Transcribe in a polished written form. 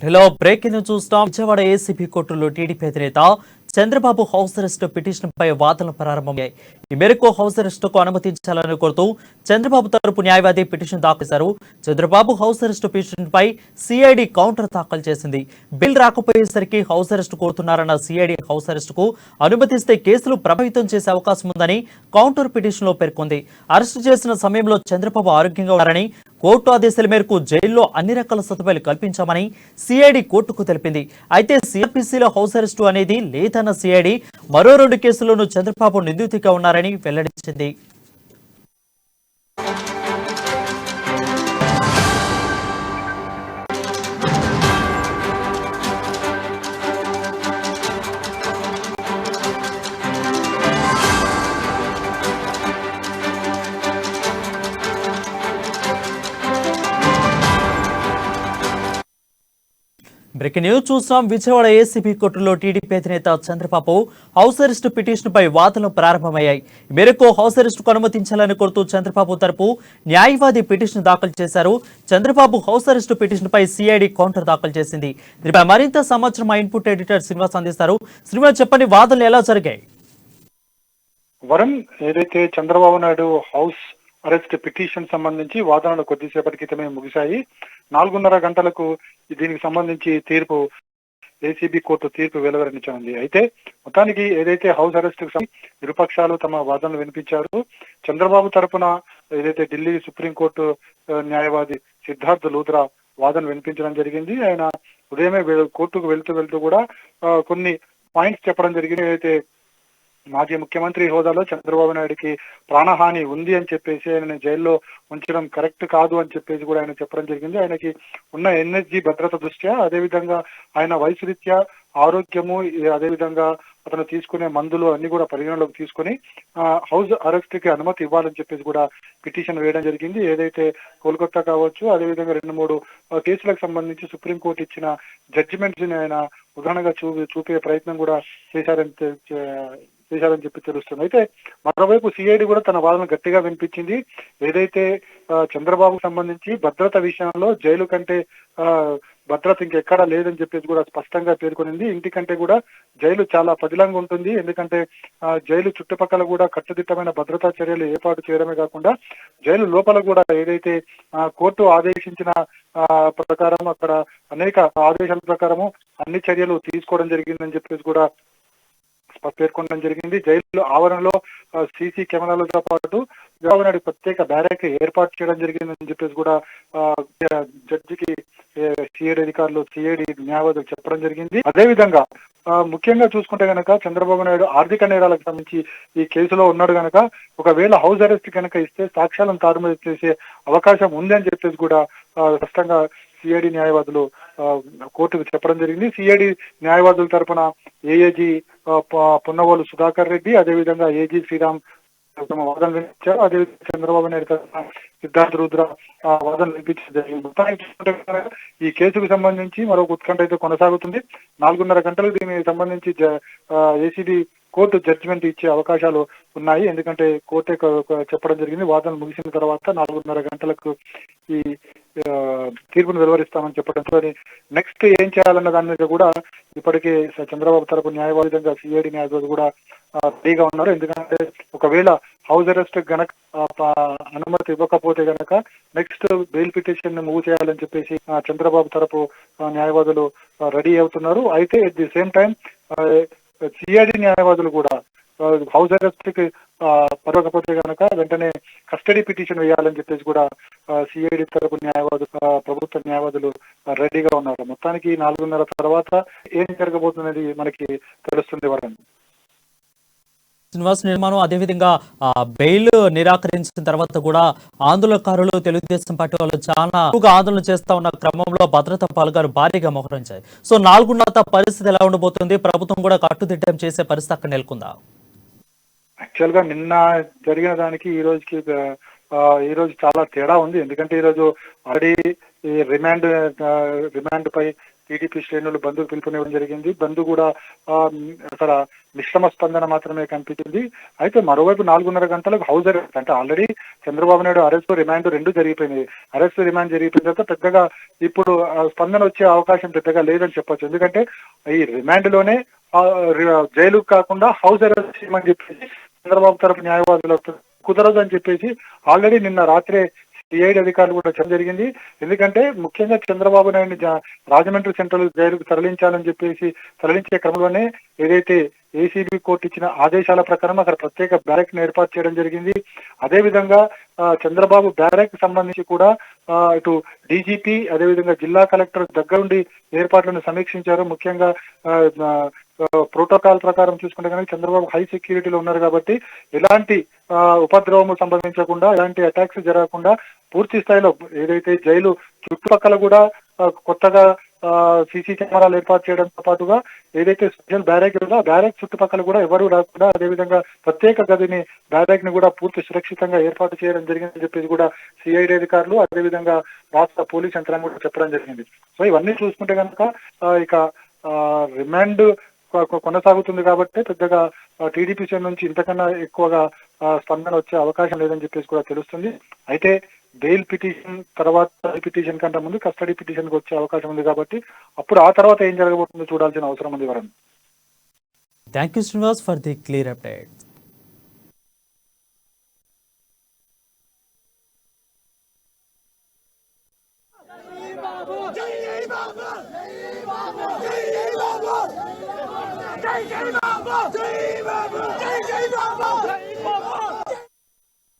Hello breaking news చూస్తాం. Vijayawada ACB కోర్టులో TDP అధినేత చంద్రబాబు హౌస్ అరెస్ట్ పిటిషన్పై వాదనలు ప్రారంభమయ్యాయి. ఈ మేరకు హౌస్ అరెస్టుకు అనుమతించాలని కోరుతూ చంద్రబాబు తరపు న్యాయవాది పిటిషన్ దాఖలు చేశారు. చంద్రబాబు హౌస్ అరెస్టు పిటిషన్పై సిఐడి కౌంటర్ దాఖలు చేసింది. బిల్ రాకపోయేసరికి హౌస్ అరెస్టు కోరుతున్నారన్న సిఐడి హౌస్ అరెస్టుకు అనుమతిస్తే కేసులు ప్రభావితం చేసే అవకాశం ఉందని కౌంటర్ పిటిషన్లో పేర్కొంది. అరెస్టు చేసిన సమయంలో చంద్రబాబు ఆరోగ్యంగా ఉన్నారని, కోర్టు ఆదేశాల మేరకు జైల్లో అన్ని రకాల సదుపాయాలు కల్పించామని సిఐడి కోర్టుకు తెలిపింది. అయితే సిఆర్పిసిలో హౌస్ అరెస్టు అనేది లేదన్న సిఐడి మరో 2 కేసుల్లోనూ చంద్రబాబు నిందితుడిగా ఉన్నారని వెల్లడించింది. బ్రేకింగ్ న్యూస్ చూస్తాం. విజయవాడ ఏసీబీ కోర్టులో టీడీపీ అధినేత చంద్రబాబు హౌస్ అరెస్టు పిటిషన్పై వాదనలు ప్రారంభమయ్యాయి. ఈ మేరకు హౌస్ అరెస్టుకు అనుమతించాలని కోరుతూ చంద్రబాబు తరపు న్యాయవాది పిటిషన్ దాఖలు చేశారు. చంద్రబాబు హౌస్ అరెస్టు పిటిషన్పై సిఐడి కౌంటర్ దాఖలు చేసింది. దీనిపై మరింత సమాచారం మా ఇన్పుట్ ఎడిటర్ శ్రీనివాస్ అందిస్తారు. శ్రీనివాస్, చెప్పండి, వాదనలు ఎలా జరిగాయి? వరుణ్, ఏదైతే Chandrababu Naidu house arrest petition సంబంధించి వాదనలు కొద్దిసేపటి క్రితమే ముగిశాయి. 4:30 గంటలకు దీనికి సంబంధించి ఏసీబీ కోర్టు తీర్పు వెలువరించనుంది. అయితే మొత్తానికి ఏదైతే హౌస్ అరెస్ట్ ఇరుపక్షాలు తమ వాదనలు వినిపించారు. చంద్రబాబు తరపున ఏదైతే ఢిల్లీ సుప్రీంకోర్టు న్యాయవాది సిద్ధార్థ్ లూథ్రా వాదన వినిపించడం జరిగింది. ఆయన ఉదయమే కోర్టుకు వెళ్తూ కూడా కొన్ని పాయింట్స్ చెప్పడం జరిగింది. ఏదైతే మాజీ ముఖ్యమంత్రి హోదాలో చంద్రబాబు నాయుడికి ప్రాణహాని ఉంది అని చెప్పేసి ఆయన జైల్లో ఉంచడం కరెక్ట్ కాదు అని చెప్పేసి కూడా ఆయన చెప్పడం జరిగింది. ఆయనకి ఉన్న ఎన్ఎస్జీ భద్రత దృష్ట్యా, అదేవిధంగా ఆయన వయసు రీత్యా ఆరోగ్యము, అదేవిధంగా అతను తీసుకునే మందులు అన్ని కూడా పరిగణలోకి తీసుకుని హౌస్ అరెస్ట్ కి అనుమతి ఇవ్వాలని చెప్పేసి కూడా పిటిషన్ వేయడం జరిగింది. ఏదైతే కోల్కతా కావచ్చు, అదేవిధంగా 2-3 కేసులకు సంబంధించి సుప్రీంకోర్టు ఇచ్చిన జడ్జిమెంట్స్ ని ఆయన ఉదాహరణగా చూపే ప్రయత్నం కూడా చేశారని చెప్పి తెలుస్తుంది. అయితే మరోవైపు సిఐడి కూడా తన వాదన గట్టిగా వినిపించింది. ఏదైతే చంద్రబాబుకు సంబంధించి భద్రత విషయంలో జైలు కంటే భద్రత ఇంకెక్కడా లేదని చెప్పేసి కూడా స్పష్టంగా పేర్కొనింది. ఇంటికంటే కూడా జైలు చాలా పదిలంగా ఉంటుంది. ఎందుకంటే జైలు చుట్టుపక్కల కూడా కట్టుదిట్టమైన భద్రతా చర్యలు ఏర్పాటు చేయడమే కాకుండా జైలు లోపల కూడా ఏదైతే కోర్టు ఆదేశించిన ప్రకారం అక్కడ అనేక ఆదేశాల ప్రకారము అన్ని చర్యలు తీసుకోవడం జరిగిందని చెప్పేసి కూడా పేర్కొనడం జరిగింది. జైలు ఆవరణలో సీసీ కెమెరాలతో పాటు చంద్రబాబు ప్రత్యేక బ్యారెక్ ఏర్పాటు చేయడం జరిగిందని చెప్పేసి కూడా జడ్జికి సిఐడి న్యాయవాదులు చెప్పడం జరిగింది. అదేవిధంగా ముఖ్యంగా చూసుకుంటే గనక చంద్రబాబు నాయుడు ఆర్థిక నేరాలకు సంబంధించి ఈ కేసులో ఉన్నాడు గనక ఒకవేళ హౌస్ అరెస్ట్ కనుక ఇస్తే సాక్ష్యాలను తారుమారు చేసే అవకాశం ఉంది అని చెప్పేసి కూడా స్పష్టంగా సిఐడి న్యాయవాదులు కోర్టుకు చెప్పడం జరిగింది. సిఐడి న్యాయవాదుల తరపున ఏఏజీ పున్నవోలు సుధాకర్ రెడ్డి, అదేవిధంగా ఏజీ శ్రీరామ్ తమ వాదనలు వినిపించారు. అదేవిధంగా చంద్రబాబు నాయుడు తరఫున సిద్ధార్థ్ రుద్ర వాదనలు వినిపించడం జరిగింది. మొత్తానికి ఈ కేసుకు సంబంధించి మరొక ఉత్కంఠ అయితే కొనసాగుతుంది. 4:30 గంటలకు దీనికి సంబంధించి ఏసీబీ కోర్టు జడ్జిమెంట్ ఇచ్చే అవకాశాలు ఉన్నాయి. ఎందుకంటే కోర్టే చెప్పడం జరిగింది, వాదనలు ముగిసిన తర్వాత 4:30 గంటలకు ఈ తీర్పును వెలువరిస్తామని చెప్పడంతో నెక్స్ట్ ఏం చేయాలన్న దాని మీద కూడా ఇప్పటికే చంద్రబాబు తరపు న్యాయవాదిగా సిఐడి న్యాయవాది కూడా రెడీగా ఉన్నారు. ఎందుకంటే ఒకవేళ హౌస్ అరెస్ట్ గనక అనుమతి ఇవ్వకపోతే గనక నెక్స్ట్ బెయిల్ పిటిషన్ మూవ్ చేయాలని చెప్పేసి చంద్రబాబు తరపు న్యాయవాదులు రెడీ అవుతున్నారు. అయితే at the same time CID న్యాయవాదులు కూడా హౌస్ అరెస్ట్ కి పరవకపోతే కనుక వెంటనే కస్టడీ పిటిషన్ వేయాలని చెప్పేసి కూడా సిఐడి తరపు ప్రభుత్వ న్యాయవాదులు రెడీగా ఉన్నారు. మొత్తానికి 4:30 తర్వాత ఏం జరగబోతున్నది మనకి తెలుస్తుంది. వరం శ్రీనివాస్, నిర్మాణం అదేవిధంగా బెయిల్ నిరాకరించిన తర్వాత కూడా ఆందోళనకారులు, తెలుగుదేశం పార్టీ వాళ్ళు చాలా ఎక్కువగా ఆందోళన చేస్తా ఉన్న క్రమంలో భద్రతా బలగాలు భారీగా మోహరించాయి. సో 4:30 పరిస్థితి ఎలా ఉండబోతుంది? ప్రభుత్వం కూడా కట్టుదిట్టం చేసే పరిస్థితి అక్కడ నెలకొందా? యాక్చువల్ గా నిన్న జరిగిన దానికి ఈ రోజు చాలా తేడా ఉంది. ఎందుకంటే ఈ రోజు ఆల్రెడీ రిమాండ్ పై టీడీపీ శ్రేణులు బంధుకు పిలుపునివ్వడం జరిగింది. బంధు కూడా అక్కడ మిశ్రమ స్పందన మాత్రమే కనిపించింది. అయితే మరోవైపు 4:30 గంటలకు హౌస్ అరెస్ట్, అంటే already Chandrababu Naidu arrest remand రెండు జరిగిపోయింది. అరెస్ట్ రిమాండ్ జరిగిపోయిన తర్వాత పెద్దగా ఇప్పుడు స్పందన వచ్చే అవకాశం పెద్దగా లేదని చెప్పొచ్చు. ఎందుకంటే ఈ రిమాండ్ లోనే జైలు కాకుండా హౌస్ అరెస్ట్ చేయమని చెప్పేసి చంద్రబాబు తరపు న్యాయవాదులు కుదరదు అని చెప్పేసి ఆల్రెడీ నిన్న రాత్రే సిఐడి అధికారులు కూడా చెప్పడం జరిగింది. ఎందుకంటే ముఖ్యంగా చంద్రబాబు నాయుడిని రాజమండ్రి సెంట్రల్ జైలుకు తరలించాలని చెప్పేసి తరలించే క్రమంలోనే ఏదైతే ఏసీబీ కోర్టు ఇచ్చిన ఆదేశాల ప్రకారం అక్కడ ప్రత్యేక బ్యారెక్ ను ఏర్పాటు చేయడం జరిగింది. అదేవిధంగా చంద్రబాబు బ్యారెక్ సంబంధించి కూడా ఇటు డీజీపీ అదేవిధంగా జిల్లా కలెక్టర్ దగ్గరుండి ఏర్పాట్లను సమీక్షించారు. ముఖ్యంగా ప్రోటోకాల్ ప్రకారం చూసుకుంటే కనుక చంద్రబాబు హై సెక్యూరిటీలో ఉన్నారు కాబట్టి ఎలాంటి ఉపద్రవము సంభవించకుండా, ఎలాంటి అటాక్స్ జరగకుండా పూర్తి స్థాయిలో ఏదైతే జైలు చుట్టుపక్కల కూడా కొత్తగా సీసీ కెమెరాలు ఏర్పాటు చేయడంతో పాటుగా ఏదైతే స్పెషల్ బ్యారేక్ ఉందో ఆ బ్యారేక్ చుట్టుపక్కల కూడా ఎవరు రాకుండా అదేవిధంగా ప్రత్యేక గదిని బ్యారేక్ ని కూడా పూర్తి సురక్షితంగా ఏర్పాటు చేయడం జరిగిందని చెప్పేసి కూడా సిఐడి అధికారులు అదేవిధంగా రాష్ట్ర పోలీస్ యంత్రాంగం కూడా చెప్పడం జరిగింది. సో ఇవన్నీ చూసుకుంటే కనుక ఇక రిమాండ్ కొనసాగుతుంది కాబట్టి పెద్దగా టీడీపీ సైడ్ నుంచి ఇంతకన్నా ఎక్కువగా స్పందన వచ్చే అవకాశం లేదని చెప్పేసి కూడా తెలుస్తుంది. అయితే బెయిల్ పిటిషన్ తర్వాత పిటిషన్ కంటే ముందు కస్టడీ పిటిషన్ కి వచ్చే అవకాశం ఉంది కాబట్టి అప్పుడు ఆ తర్వాత ఏం జరగబోతుందో చూడాల్సిన అవసరం ఉంది. Varun, thank you Srinivas for the clear update. జై జై బాబు జై బాబు జై జై బాబు